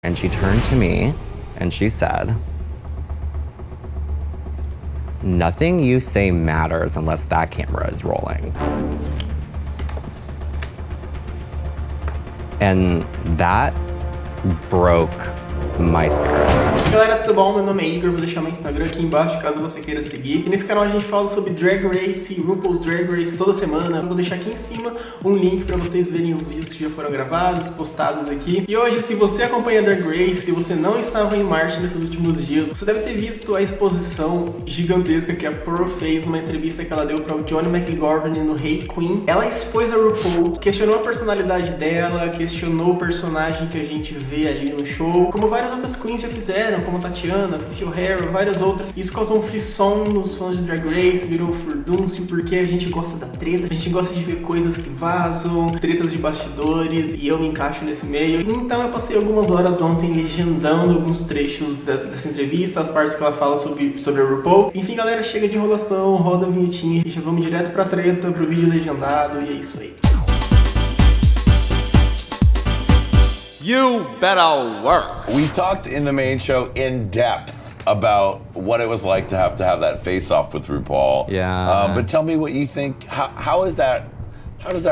And she turned to me and she said, "Nothing you say matters unless that camera is rolling." And that broke my spirit. Galera, tudo bom? Meu nome é Igor, vou deixar meu Instagram aqui embaixo caso você queira seguir. E nesse canal a gente fala sobre Drag Race, RuPaul's Drag Race toda semana. Eu vou deixar aqui em cima um link pra vocês verem os vídeos que já foram gravados, postados aqui. E hoje, se você acompanha Drag Race, se você não estava em Marte nesses últimos dias, você deve ter visto a exposição gigantesca que a EXPØE fez numa entrevista que ela deu para o Johnny McGovern no Hey Queen. Ela expôs a RuPaul, questionou a personalidade dela, questionou o personagem que a gente vê ali no show, como várias outras queens já fizeram, como Tatiana, Fifi O'Hara, várias outras. Isso causou um frisson nos fãs de Drag Race, virou furdúncio, porque a gente gosta da treta, a gente gosta de ver coisas que vazam, tretas de bastidores, e eu me encaixo nesse meio. Então eu passei algumas horas ontem legendando alguns trechos dessa entrevista, as partes que ela fala sobre a RuPaul. Enfim, galera, chega de enrolação, roda a vinhetinha e já vamos direto pra treta, pro vídeo legendado, e é isso aí. You better work. We talked in the main show in depth about what it was like to have that face-off with RuPaul. Yeah. But tell me what you think. How does that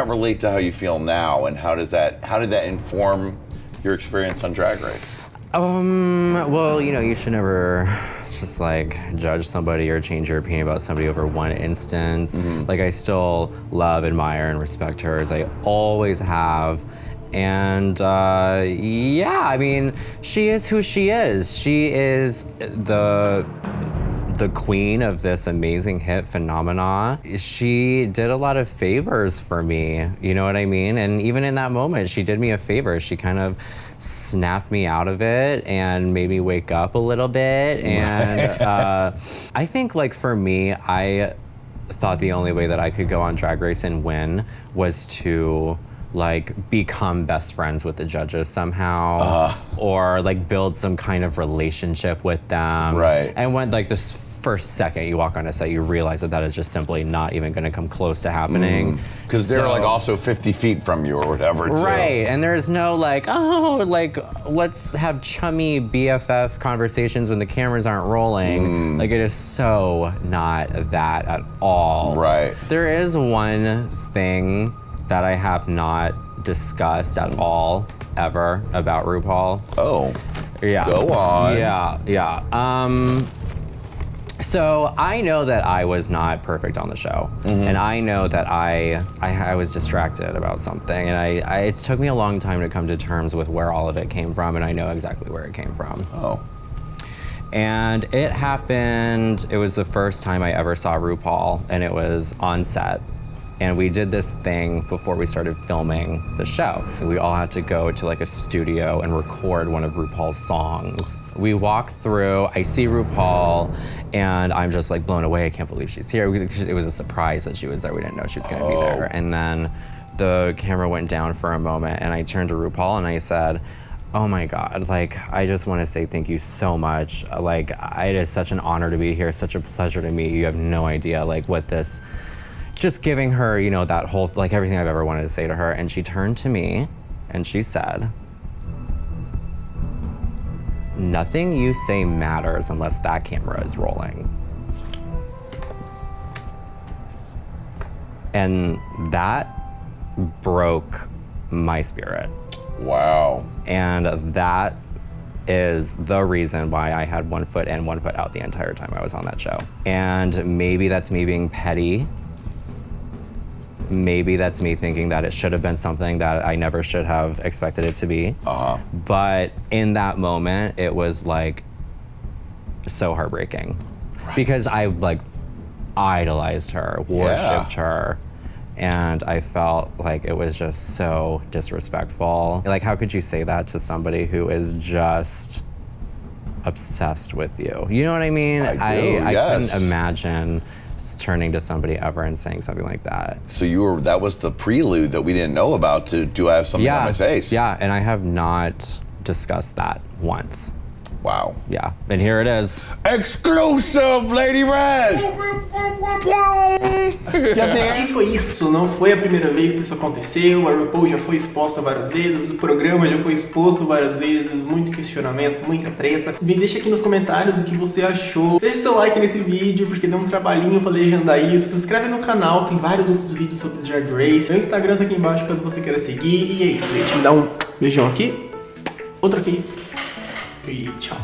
relate to how you feel now, and how did that inform your experience on Drag Race? Well, you know, you should never just like judge somebody or change your opinion about somebody over one instance. Like, I still love, admire, and respect her as I always have. And yeah, I mean, she is who she is. She is the queen of this amazing hit phenomena. She did a lot of favors for me, you know what I mean? And even in that moment, she did me a favor. She kind of snapped me out of it and made me wake up a little bit. And I think, like, for me, I thought the only way that I could go on Drag Race and win was to like become best friends with the judges somehow, or like build some kind of relationship with them. Right. And when like this first second you walk on a set, you realize that is just simply not even going to come close to happening. Because they're like also 50 feet from you or whatever, too. Right, and there's no like, oh, like, let's have chummy BFF conversations when the cameras aren't rolling. Like, it is so not that at all. Right. There is one thing that I have not discussed at all, ever, about RuPaul. Oh. Yeah. Go on. Yeah. So I know that I was not perfect on the show, and I know that I was distracted about something, and it took me a long time to come to terms with where all of it came from, and I know exactly where it came from. Oh. And it happened, it was the first time I ever saw RuPaul, and it was on set. And we did this thing before we started filming the show. We all had to go to like a studio and record one of RuPaul's songs. We walk through, I see RuPaul, and I'm just like blown away. I can't believe she's here. It was a surprise that she was there. We didn't know she was gonna be there. And then the camera went down for a moment, and I turned to RuPaul and I said, "Oh my God, like, I just wanna say thank you so much. Like, it is such an honor to be here, such a pleasure to meet you. You have no idea like what this," just giving her, you know, that whole, like, everything I've ever wanted to say to her. And she turned to me and she said, "Nothing you say matters unless that camera is rolling." And that broke my spirit. Wow. And that is the reason why I had one foot in, one foot out the entire time I was on that show. And maybe that's me being petty. Maybe that's me thinking that it should have been something that I never should have expected it to be. But in that moment, it was like so heartbreaking. Right. Because I like idolized her, worshipped her, and I felt like it was just so disrespectful. Like, how could you say that to somebody who is just obsessed with you? You know what I mean? I couldn't imagine turning to somebody ever and saying something like that. So that was the prelude that we didn't know about to "Do I have something on my face?" Yeah, and I have not discussed that once. Wow. Yeah, and here it is. Exclusive, Lady Red! E foi isso, não foi a primeira vez que isso aconteceu, a RuPaul já foi exposta várias vezes, o programa já foi exposto várias vezes, muito questionamento, muita treta. Me deixa aqui nos comentários o que você achou. Deixa seu like nesse vídeo, porque deu um trabalhinho pra legendar isso. Se inscreve no canal, tem vários outros vídeos sobre Drag Race. Meu Instagram tá aqui embaixo caso você queira seguir. E é isso, gente. Me dá um beijão aqui, outro aqui e tchau.